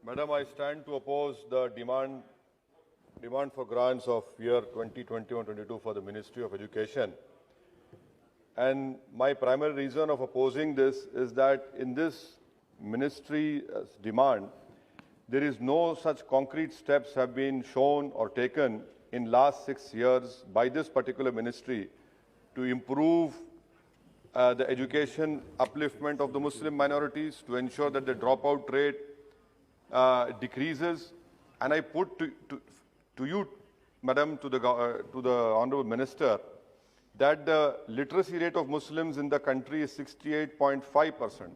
Madam, I stand to oppose the demand for grants of year 2021-22 for the Ministry of Education. And my primary reason of opposing this is that in this ministry's demand, there is no such concrete steps have been shown or taken in last 6 years by this particular ministry to improve the education upliftment of the Muslim minorities, to ensure that the dropout rate decreases. And I put to you, Madam, to the Honorable Minister, that the literacy rate of Muslims in the country is 68.5%.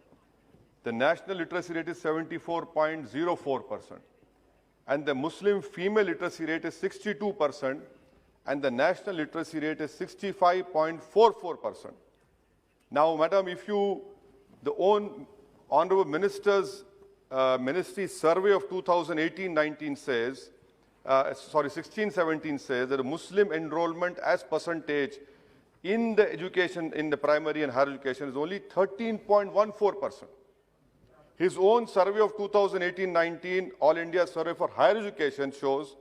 The national literacy rate is 74.04%. And the Muslim female literacy rate is 62%. And the national literacy rate is 65.44%. Now, Madam, if the Honorable Minister's Ministry survey of 2018-19 says, 16-17 says that the Muslim enrollment as percentage in the education, in the primary and higher education is only 13.14%. His own survey of 2018-19, All India Survey for Higher Education, shows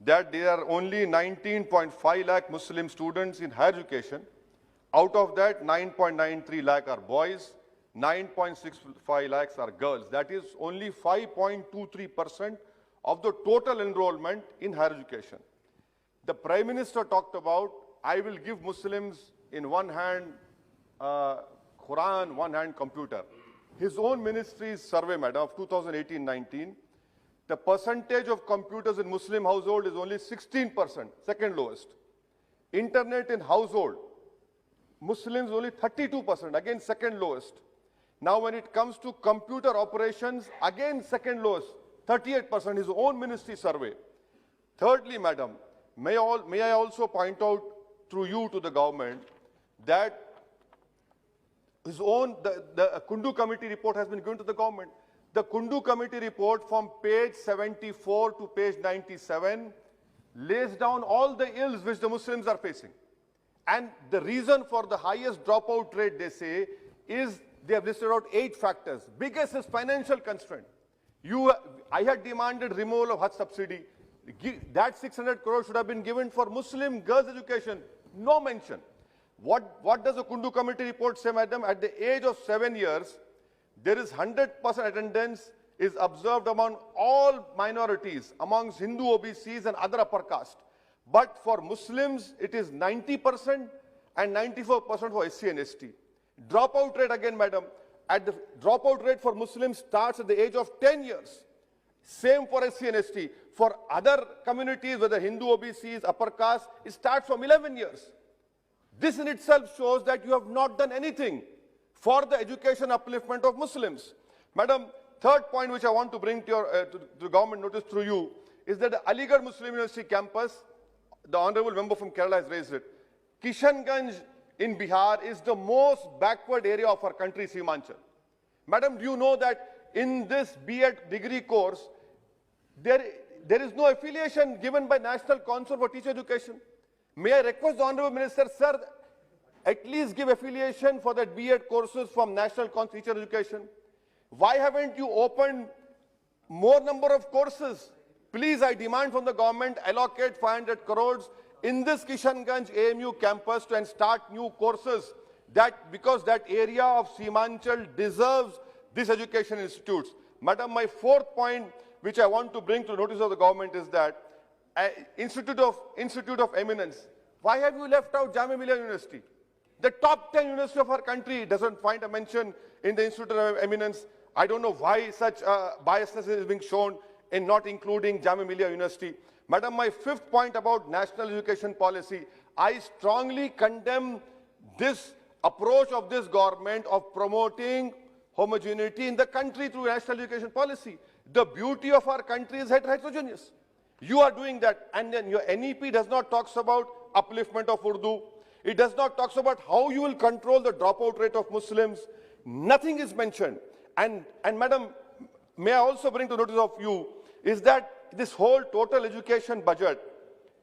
that there are only 19.5 lakh Muslim students in higher education. Out of that, 9.93 lakh are boys, 9.65 lakhs are girls. That is only 5.23% of the total enrollment in higher education. The Prime Minister talked about, I will give Muslims in one hand Quran, one hand computer. His own ministry's survey, Madam, of 2018-19, the percentage of computers in Muslim household is only 16%, second lowest. Internet in household, Muslims only 32%, again second lowest. Now when it comes to computer operations, again second lowest, 38%, his own ministry survey. Thirdly, Madam, may I also point out through you to the government that his own, the Kundu Committee report has been given to the government. The Kundu Committee report from page 74 to page 97 lays down all the ills which the Muslims are facing. And the reason for the highest dropout rate, they say, is they have listed out 8 factors. Biggest is financial constraint. I had demanded removal of Hajj subsidy. That 600 crores should have been given for Muslim girls' education. No mention. What does the Kundu Committee report say, Madam? At the age of 7 years, there is 100% attendance is observed among all minorities, amongst Hindu OBCs and other upper caste. But for Muslims, it is 90% and 94% for SC and ST. Dropout rate again, Madam, at the dropout rate for Muslims starts at the age of 10 years. Same for SC and ST. For other communities, whether Hindu OBCs, upper caste, it starts from 11 years. This in itself shows that you have not done anything for the education upliftment of Muslims. Madam, third point which I want to bring to the government notice through you is that the Aligarh Muslim University campus, the Honorable Member from Kerala has raised it. Kishanganj in Bihar is the most backward area of our country, Simanchal. Madam, do you know that in this B.Ed degree course, there is no affiliation given by National Council for Teacher Education? May I request the Honorable Minister, sir, at least give affiliation for that B.Ed courses from National Council for Teacher Education? Why haven't you opened more number of courses? Please, I demand from the government, allocate 500 crores in this Kishanganj AMU campus and start new courses, because that area of Simanchal deserves these education institutes. Madam, my fourth point, which I want to bring to notice of the government, is that Institute of Eminence. Why have you left out Jamia Millia University? The top 10 university of our country doesn't find a mention in the Institute of Eminence. I don't know why such biasness is being shown in not including Jamia Millia University. Madam, my fifth point about national education policy, I strongly condemn this approach of this government of promoting homogeneity in the country through national education policy. The beauty of our country is heterogeneous. You are doing that, and then your NEP does not talk about upliftment of Urdu. It does not talk about how you will control the dropout rate of Muslims. Nothing is mentioned. And Madam, may I also bring to notice of you, is that this whole total education budget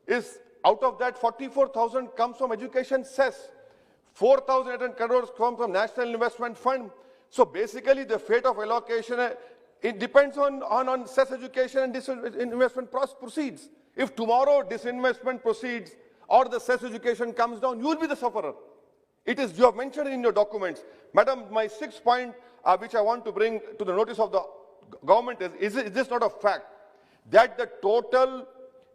is, out of that 44,000 comes from education cess. 4,800 crores come from National Investment Fund. So basically the fate of allocation It depends on cess education and disinvestment proceeds. If tomorrow disinvestment proceeds or the cess education comes down, you will be the sufferer. It is, you have mentioned in your documents. Madam, my sixth point, which I want to bring to the notice of the government is this not a fact that the total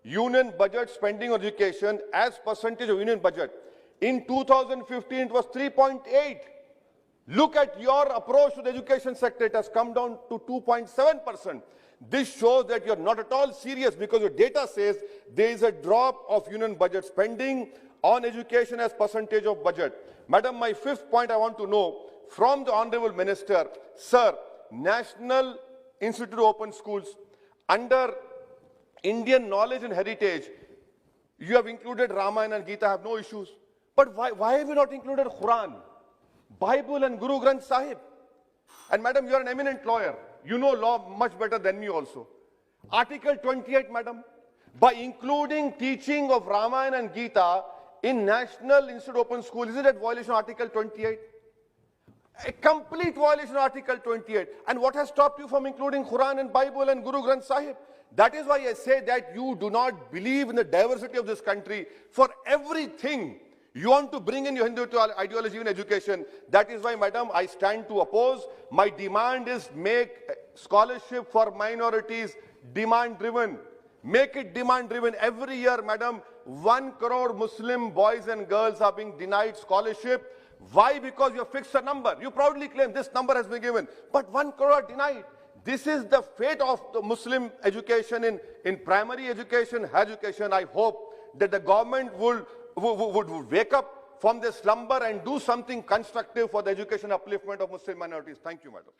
union budget spending on education as percentage of union budget in 2015 it was 3.8. Look at your approach to the education sector. It has come down to 2.7%. This shows that you're not at all serious, because your data says there is a drop of union budget spending on education as percentage of budget. Madam, my fifth point I want to know from the Honorable Minister, sir, National Institute of Open Schools, under Indian knowledge and heritage, you have included Ramayana and Gita, I have no issues. But why have you not included Quran, Bible and Guru Granth Sahib? And madam, you are an eminent lawyer. You know law much better than me also. Article 28, madam, by including teaching of Ramayana and Gita in National Institute of Open School, is it a violation of Article 28? A complete violation of Article 28. And what has stopped you from including Quran and Bible and Guru Granth Sahib? That is why I say that you do not believe in the diversity of this country. For everything, you want to bring in your Hindu ideology in education. That is why, madam, I stand to oppose. My demand is make scholarship for minorities demand-driven. Make it demand-driven. Every year, madam, 1 crore Muslim boys and girls are being denied scholarship. Why? Because you have fixed a number. You proudly claim this number has been given, but 1 crore are denied. This is the fate of the Muslim education in primary education, higher education. I hope that the government would wake up from their slumber and do something constructive for the education upliftment of Muslim minorities. Thank you, madam.